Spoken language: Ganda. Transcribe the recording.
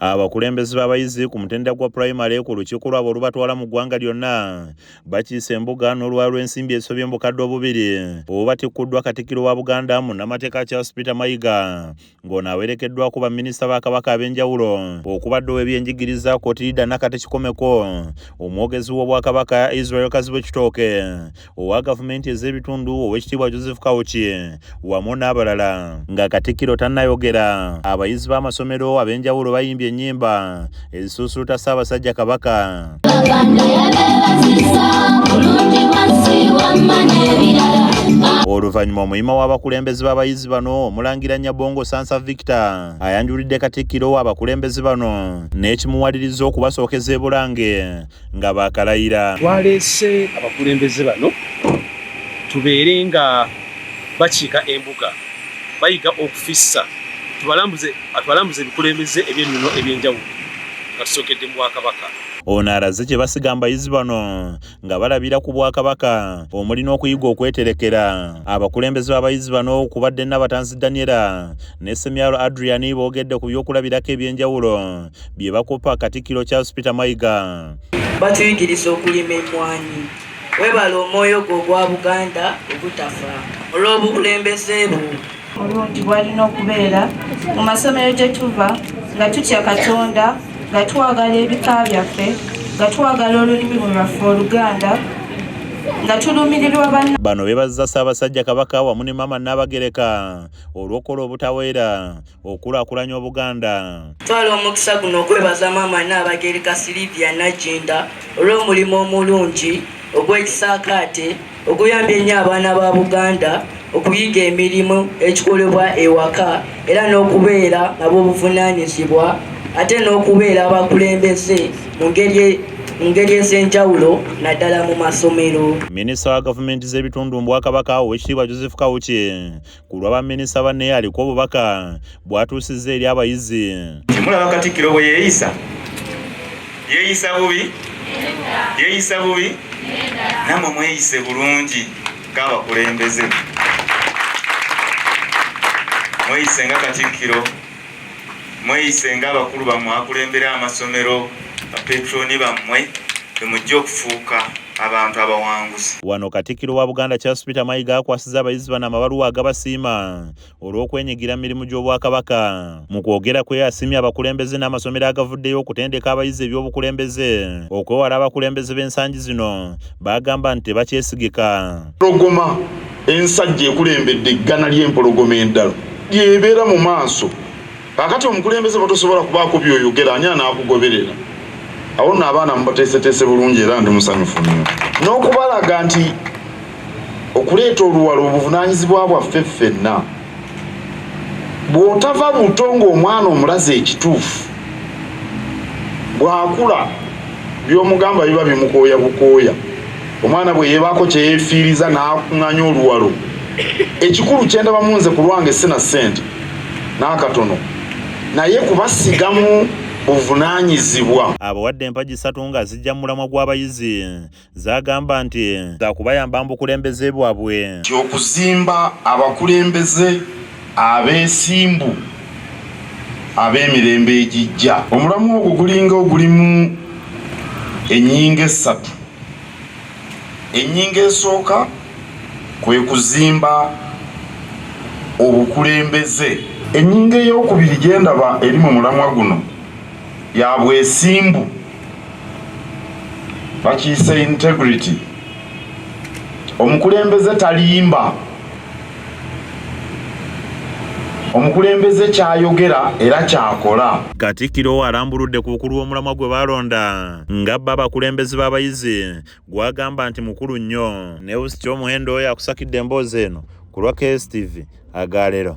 Abakulembeze b'abayizi ku mutendera gwa primary ku lukiiko lwabo olubatwala mu ggwanga lyonna bakiise embuga n'oluwalo lw'ensimbi ezisobye mu bukadde obubiri obubatikkudwa Katikkiro wa Buganda munnamateeka Charles Peter Mayiga ng'ono awerekeddwako baminisita ba Kabaka ab'enjawulo okubadde ow'ebyenjigiriza Kotilida Nakate Kikomeko, omwogezi w'Obwakabaka Israel Kazibwe Kitooke, owa gavumenti ez'ebitundu Oweekitiibwa Joseph Kawuki wamu n'abalala. Nga Katikkiro tannayogera, abayizi b'amasomero ab'enjawulo bayimbye ennyimba ezisuusuuta Ssaabasajja Kabaka. Oluvannyuma omuyima w'abakulembeze b'abayizi bano Omulangira Nyabongo Sansa Victor ayanjulidde Katikkiro abakulembeze bano n'ekimuwaliriza okubasookeza e Bulange nga baakalayira. Twaleese abakulembeze bano tubeere nga bakiika embuga bayiga okufissa atwalambuze ebikulembeze eby'ennono eby'enjawulo nga tusookedde mu Bwakabaka. Ono alaze kye basiga bayizi bano nga balabira ku Bwakabaka omulina okuyiga okweterekera. Abakulembeze b'abayizi bano kubadde Nabatanzi Daniela ne Semyalo Adrian boogedde ku byokulabirako eby'enjawulo bye bakopa Katikkiro Charles Peter Mayiga. Batuyigiriza okulima emmwanyi. Webala omwoyo gwo ogwa Buganda ogutafa olw'obukulembeze bwo olungi bwalina okubeera mu masomero gye tuva nga tutya Katonda, nga twagala ebika byaffe, nga twagala olulimi lwaffe Oluganda, nga tulumirirwa banna. Bano beebazza Ssaabasajja Kabaka wamu ne Maama Nnabagereka olw'okukola obutaweera okulaakulanya Obuganda. Twala omukisa guno okwebaza Maama Nnabagereka Sylvia Nagginda olw'omulimu omulungi ogw'ekisaakaate okuyambya ennyo abaana ba Buganda okuyiga emirimu egikolebwa ewaka era n'okubeera n'ab'obuvunaanyizibwa ate n'okubeera abakulembeze mu ngeri ez'enjawulo naddala mu masomero. Minisita wa gavumenti z'ebitundu mu Bwakabaka Oweekitiibwa Joseph Kawuki ku lwa baminisita banne aliko obubaka bw'atuusizza eri abayizi. Temulaba Katikkiro bwe yeeyisa bubi nammwe mweyise bulungi ng'abakulembeze. Mweyise nga Katikkiro, mweyise nga abakulu bammwe akulembera amasomero, bapetroni bammwe bemujja okufuuka abantu abawanguzi. Wano Katikkiro wa Buganda Charles Peter Mayiga akwasizza abayizi bano amabaluwa agabasiima olw'okwenyigira mirimu gy'Obwakabaka. Mu kwogera kwe asiimye abakulembeze n'amasomero agavuddeyo okutendeka abayizi eby'obukulembeze okwewala abakulembeze b'ensangi zino bagamba nti tebakyesigika. Empologoma ensajja ekulembedde eggana ly'empologoma endala lyebeera mu maaso. Kakati omukulembeze batosobola kubaako by'oyogera ani anaakugoberera. Awo nno abaana mubateeseteese bulungi era ndi musanyufu nnyo. N'okubalaga nti okuleeta oluwalo obuvunaanyizibwa bwaffe ffenna. Bw'otava buto ng'omwana omulaze ekituufu, bw'akula by'omugamba biba bimukooya bukooya. Omwana bwe yeebaako kye yeefiiriza n'akuŋŋanya oluwalo. Ekikulu kye ndaba munze ku lwange sina ssente n'akatono, naye kubasigamu buvunaanyizibwa. Abawadde empagi 3 nga zijja mu mulamwa gw'abayizi zagamba nti zakubayamba mu bukulembeze bwabwe. Okuzimba abakulembeze abeesimbu ab'emirembe egijja. Omulamwa ogwo gulinga ogulimu ennyinga 3. Ennyinga esooka kwe kuzimba obukulembeze. Ennyinga ey'okubiri gye ndaba eri mu mulamwa guno ya bwesimbu, bakiyise integrity. Omukulembeze talimba, omukulembeze kyayogera era kyakola. Katikkiro alambuludde ku bukulu bw'omulamwa gwe balonda ng'abba abakulembeze b'abayizi gwagamba nti mukulu nnyo. News Kyomuhendo oyo akusakidde emboozi eno ku lwa KSTV Agaalero.